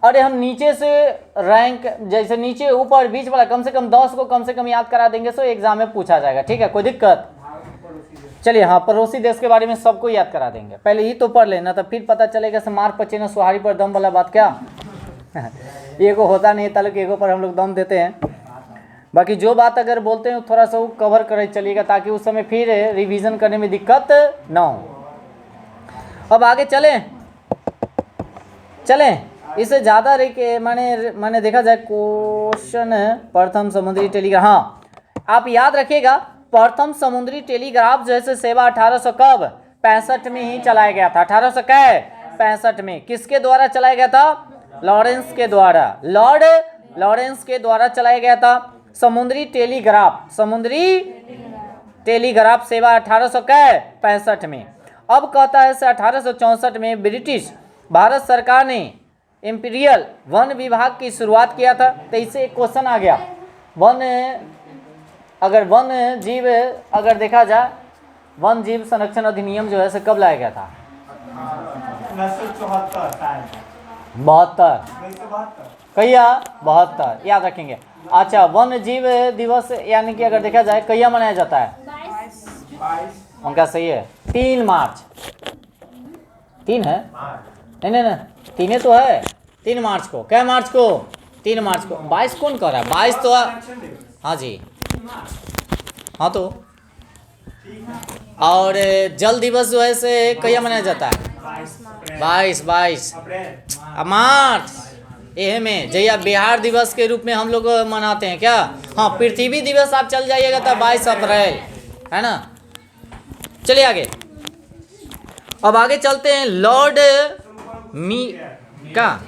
अरे हम नीचे से रैंक, जैसे नीचे ऊपर बीच वाला कम से कम 10 को कम से कम याद करा देंगे, तो एग्जाम में पूछा जाएगा, ठीक है। कोई दिक्कत? चलिए, हाँ, पड़ोसी देश के बारे में सबको याद करा देंगे। पहले ही तो पढ़ लेना, तो फिर पता चलेगा से मार पचे न सुहारी पर दम वाला बात क्या। एगो होता नहीं, तालुक एगो पर हम लोग दम देते हैं। बाकी जो बात अगर बोलते हैं थोड़ा सा वो कवर करे चलिएगा, ताकि उस समय फिर रिवीजन करने में दिक्कत ना हो। अब आगे चलें। इससे ज़्यादा मैंने देखा जाए क्वेश्चन, प्रथम समुद्री टेलीग्राफ। हाँ, आप याद रखिएगा, प्रथम समुद्री टेलीग्राफ जैसे सेवा 1800 कब? 65 में ही चलाया गया था। 1865 में किसके द्वारा चलाया गया था? लॉरेंस के द्वारा। लॉर्ड लॉरेंस के द्वारा चलाया गया था समुद्री टेलीग्राफ सेवा 1865 में। अब कहता है 1864 में ब्रिटिश भारत सरकार ने इंपीरियल वन विभाग की शुरुआत किया था। तो इससे एक क्वेश्चन आ गया, वन जीव अगर देखा जाए, वन जीव संरक्षण अधिनियम जो है से कब लाया गया था? 72। कहिया? 72, याद रखेंगे। अच्छा, वन जीव दिवस यानी कि अगर देखा जाए कहिया मनाया जाता है? 22। उनका सही है, 3 मार्च। 3 है? नहीं, 3 तो है, 3 मार्च को। क्या मार्च को? 3 मार्च को। 22 कौन कह रहा है? 22 तो, हाँ जी, हाँ तो। और जल दिवस जो है से कहिया मनाया जाता है? 22 मार्च। यह में जैया बिहार दिवस के रूप में हम लोग मनाते हैं क्या? हाँ, पृथ्वी दिवस आप चल जाइएगा तो 22 अप्रैल है ना। चलिए आगे। अब आगे चलते हैं। लॉर्ड का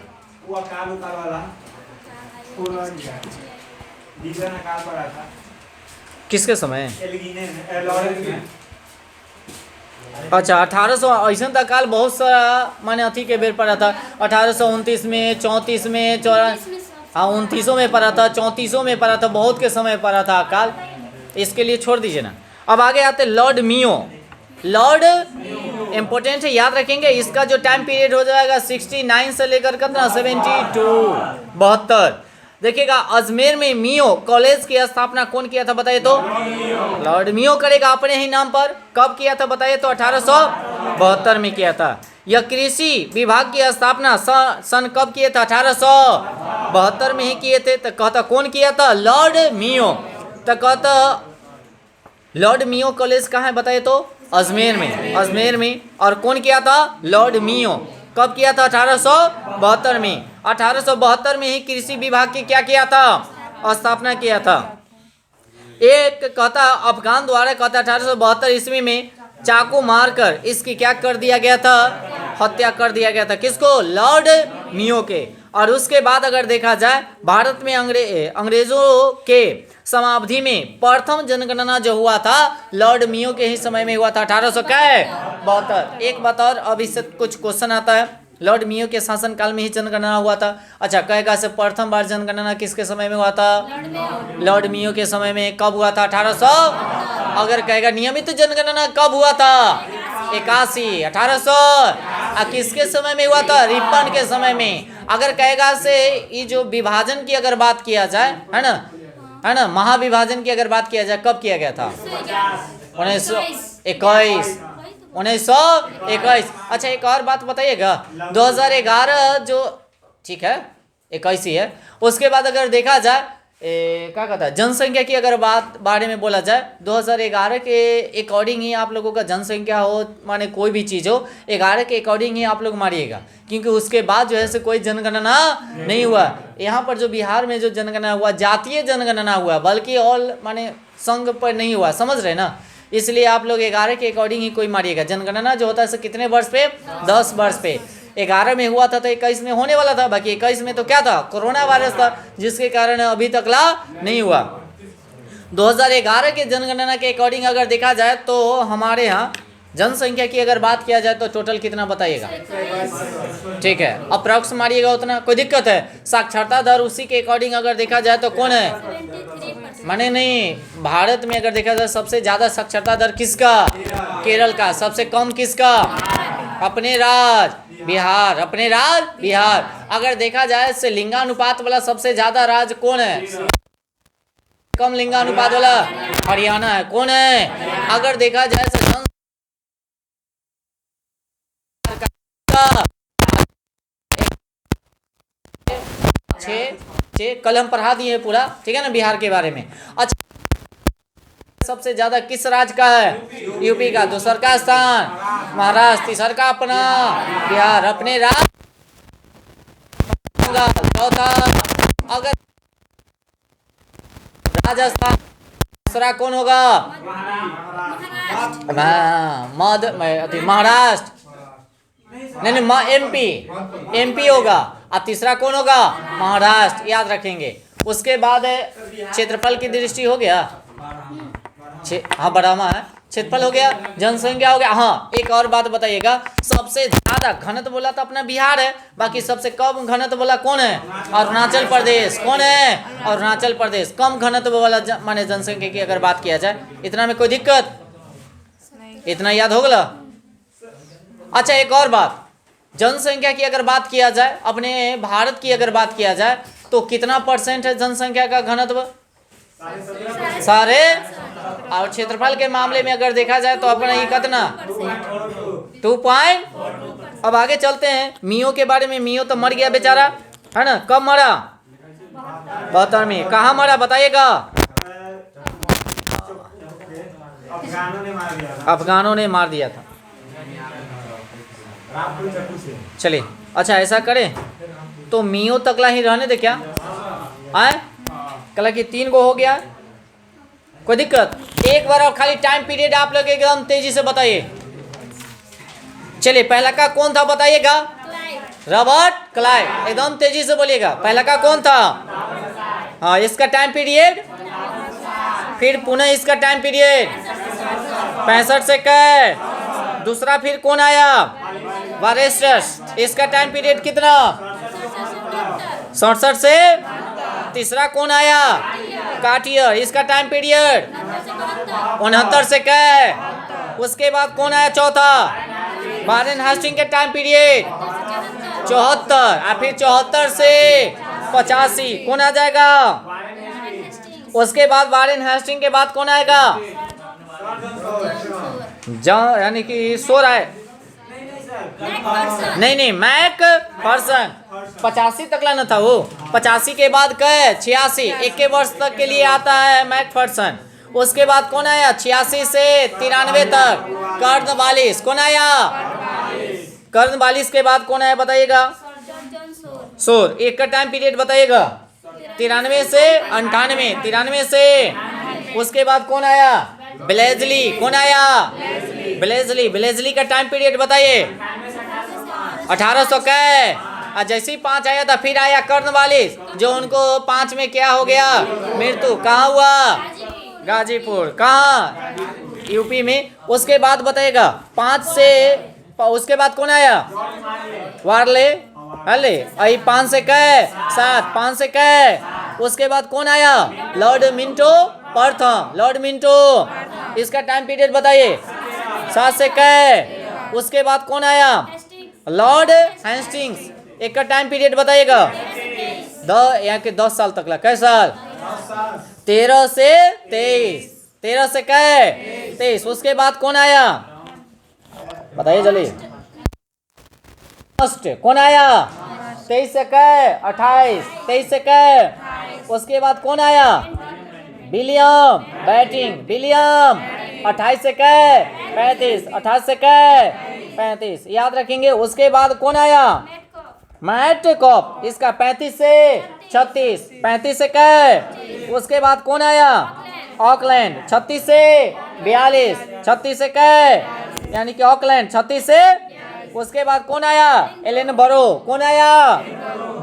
किसके समय? अच्छा, 1800 ऐसा तो काल बहुत सारा माने अथी के बेर पड़ा था। 1829 में, 34 में, हाँ 29 में पढ़ा था, 34 में पढ़ा था, बहुत के समय पढ़ा था अकाल, इसके लिए छोड़ दीजिए ना। अब आगे आते लॉर्ड मियो। लॉर्ड इम्पोर्टेंट है, याद रखेंगे। इसका जो टाइम पीरियड हो जाएगा 69 से लेकर कितना 72 72। देखिएगा अजमेर में मियो कॉलेज की स्थापना कौन किया था बताइए तो? लॉर्ड मियो करेगा अपने ही नाम पर। कब किया था बताइए तो? 1872 में किया था। यह कृषि विभाग की स्थापना सन कब किए थे? 1872 में ही किए थे। तो कहता कौन किया था? लॉर्ड मियो। तो कहता लॉर्ड मियो कॉलेज कहाँ है बताइए तो? अजमेर में, अजमेर में। और कौन किया था? लॉर्ड मियो। कब किया था? 1872 में। 1872 में ही कृषि विभाग की क्या किया था? स्थापना किया था। एक कहता अफगान द्वारा कहता 1872 ईस्वी में चाकू मारकर इसकी क्या कर दिया गया था? हत्या कर दिया गया था। किसको? लॉर्ड मियो के। और उसके बाद अगर देखा जाए भारत में अंग्रेजों के समावधि में प्रथम जनगणना जो हुआ था लॉर्ड मियो के ही समय में हुआ था 1872। एक बात और, अब इससे कुछ क्वेश्चन आता है। लॉर्ड मियो के शासनकाल में ही जनगणना हुआ था। अच्छा कहेगा से प्रथम बार जनगणना किसके समय में हुआ था? लॉर्ड मियो के समय में। कब हुआ था? 1800। अगर कहेगा नियमित जनगणना कब हुआ था? 81 1800। किसके समय में हुआ था? रिपन के समय में। अगर कहेगा से ये जो विभाजन की अगर बात किया जाए है ना, महाविभाजन की अगर बात किया जाए कब किया गया था? 1921। 1921। अच्छा एक और बात बताइएगा, 2011 जो ठीक है 21 ही है। उसके बाद अगर देखा जाए क्या कहता है जनसंख्या की अगर बारे में बोला जाए 2011 के अकॉर्डिंग ही आप लोगों का जनसंख्या हो माने कोई भी चीज़ हो 11 के अकॉर्डिंग ही आप लोग मारिएगा, क्योंकि उसके बाद जो है से कोई जनगणना नहीं हुआ। यहाँ पर जो बिहार में जो जनगणना हुआ जातीय जनगणना हुआ, बल्कि ऑल माने संघ पर नहीं हुआ, समझ रहे ना। इसलिए आप लोग 11 के अकॉर्डिंग ही कोई मारिएगा। जनगणना जो होता है कितने वर्ष पे? 10 वर्ष पे। 11 में हुआ था तो 21 में होने वाला था, बाकी 21 में तो क्या था? कोरोना वायरस था, जिसके कारण अभी तक ला नहीं हुआ। 2011 के जनगणना के अकॉर्डिंग अगर देखा जाए तो हमारे यहाँ जनसंख्या की अगर बात किया जाए तो टोटल कितना बताइएगा? ठीक है अप्रॉक्स मारिएगा उतना, कोई दिक्कत है? साक्षरता दर उसी के अकॉर्डिंग अगर देखा जाए तो कौन है? माने नहीं, भारत में अगर देखा जाए सबसे ज्यादा साक्षरता दर किसका? केरल का। सबसे कम किसका? अपने राज्य बिहार। अपने राज्य बिहार। अगर देखा जाए से लिंगानुपात वाला सबसे ज्यादा राज्य कौन है? कम लिंगानुपात वाला हरियाणा है। कौन है? अगर देखा जाए से कल हम पढ़ा दिए पूरा, ठीक है ना, बिहार के बारे में। अच्छा सबसे ज्यादा किस राज्य का है? यूपी का। दूसर का स्थान महाराष्ट्र। तीसर का अपना बिहार। अपने राज्य चौथा अगर राजस्थान। दूसरा कौन होगा? महाराष्ट्र। नहीं एमपी होगा। और तीसरा कौन होगा? महाराष्ट्र। याद रखेंगे। उसके बाद क्षेत्रफल की दृष्टि हो गया, हाँ बढ़ावा है, क्षेत्रफल हो गया, जनसंख्या हो गया। हाँ एक और बात बताइएगा, सबसे ज्यादा घनत्व बोला तो अपना बिहार है, बाकी सबसे कम घनत्व बोला कौन है? अरुणाचल प्रदेश। कौन है? अरुणाचल प्रदेश। कम घनत्व वाला माने जनसंख्या की अगर बात किया जाए, इतना में कोई दिक्कत? इतना याद हो गया? अच्छा एक और बात, जनसंख्या की अगर बात किया जाए, अपने भारत की अगर बात किया जाए तो कितना % है जनसंख्या का घनत्व? सारे। और क्षेत्रफल के मामले में अगर देखा जाए तो अपना ही कितना? 2 पॉइंट। अब आगे चलते हैं मियो के बारे में। मियो तो मर गया बेचारा, है ना। कब मरा? 72 में। कहाँ मरा बताइएगा? अफगानों ने मार दिया था। चलिए अच्छा ऐसा करें तो मियो तकला ही रहने दे क्या? आए कल की 3 गो हो गया, कोई दिक्कत? एक बार और खाली टाइम पीरियड आप लोग एकदम तेजी से बताइए। चलिए पहला का कौन था बताइएगा? Robert Clive. एकदम तेजी से बोलिएगा। पहला का कौन था? हाँ इसका टाइम पीरियड, फिर पुनः इसका टाइम पीरियड 65 से क्या? दूसरा फिर कौन आया? वारेस्टस। इसका टाइम पीरियड कितना? 67 से तीसरा कौन आया? कार्टियर, इसका टाइम पीरियड 69 से कै। उसके बाद कौन आया चौथा? वारेन हेस्टिंग के टाइम पीरियड 74, और फिर 74 से 85 कौन आ जाएगा? उसके बाद वारेन हेस्टिंग के बाद कौन आएगा? यानी कि सोर आए, नहीं मैक फर्सन 85 तक लाना था वो। 85 के बाद कै 86, 1 वर्ष तक के लिए आता है मैक फर्सन। उसके बाद कौन आया? 86 से 93 तक कर्नवालिस। कौन आया? कर्नवालिस के बाद कौन आया बताइएगा? सोर। एक का टाइम पीरियड बताइएगा? 93 से 98, 93 से। उसके बाद कौन आया? ब्लेजली। कौन आया? ब्लेजली। ब्लेजली का टाइम पीरियड बताइए? 1800 कै। जैसे ही 5 आया था फिर आया कर्नवालिस, जो उनको 5 में क्या हो गया? मृत्यु। कहाँ हुआ? गाजीपुर। कहाँ? यूपी में। उसके बाद बताइएगा 5 से, उसके बाद कौन आया? वारले हले। आई 5 से कै 7, 5 से कै। उसके बाद कौन आया? लॉर्ड मिंटो प्रथम। लॉर्ड मिंटो, इसका टाइम पीरियड बताइए? 7 से कै। उसके बाद कौन आया? Lord Hastings. एक का टाइम पीरियड बताइएगा? यहाँ के 10 साल तक ला। कै साल? 13 से 23, 13 से कै 23। उसके बाद कौन आया बताइए जल्दी? कौन आया? 23 से कै 28, 23 से कै। उसके बाद कौन आया? William batting. विलियम 28 से कै 35, 28 से कै 35, याद रखेंगे। उसके बाद कौन आया? मैट कॉप, इसका 35 से 36, 35 से कै। उसके बाद कौन आया? ऑकलैंड 36 से 42, 36 से कै, यानी कि ऑकलैंड 36 से। उसके बाद कौन आया? एलन बरो। कौन आया?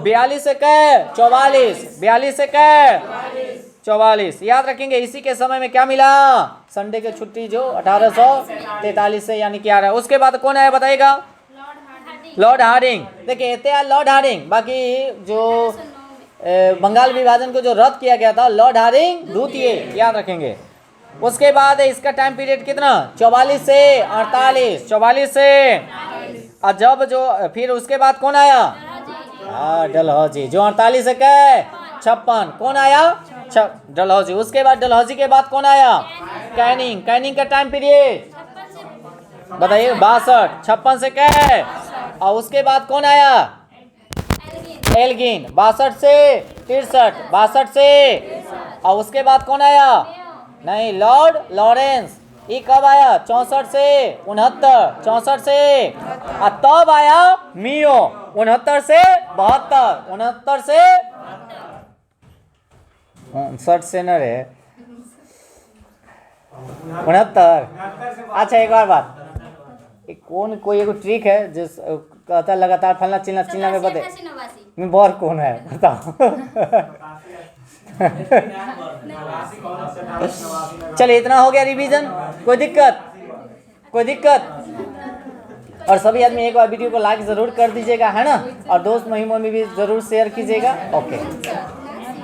42 से कै 44, 42 से कै 44, याद रखेंगे। इसी के समय में क्या मिला? संडे की छुट्टी जो 1843 से यानी कि आ रहा है। उसके बाद कौन आया बताइएगा? Lord Hardinge. देखिए इतने लॉर्ड हार्डिंग, बाकी जो बंगाल विभाजन को जो रद्द किया गया था, लॉर्ड हार्डिंग द्वितीय, याद रखेंगे। उसके बाद इसका टाइम पीरियड कितना? 44 से 48, 44 से। और जब जो फिर उसके बाद कौन आया? डलहौजी, जो 48 से कै 56। कौन आया? डलहौजी। उसके बाद डलहौजी के बाद कौन आया? कैनिंग। कैनिंग का टाइम पीरियड बताइए? 62, 56 से कै। और उसके बाद कौन आया? एल्गिन 62 से 63, 62 से। और उसके बाद कौन आया? नहीं, लॉर्ड लॉरेंस। ये कब आया? 64 से 69, 64 से। और तब आया मियो 69 से 72, 69 से 59 से न रहे 69। अच्छा एक और बात, कौन कोई एगो ट्रिक है जो कहता लगातार फलना चिल्ला चिल्ला में बदे में बर कौन है बताओ? चलिए इतना हो गया रिवीजन। कोई दिक्कत? कोई दिक्कत? और सभी आदमी एक बार वीडियो को लाइक जरूर कर दीजिएगा, है ना? और दोस्त महिमों में भी जरूर शेयर कीजिएगा। ओके।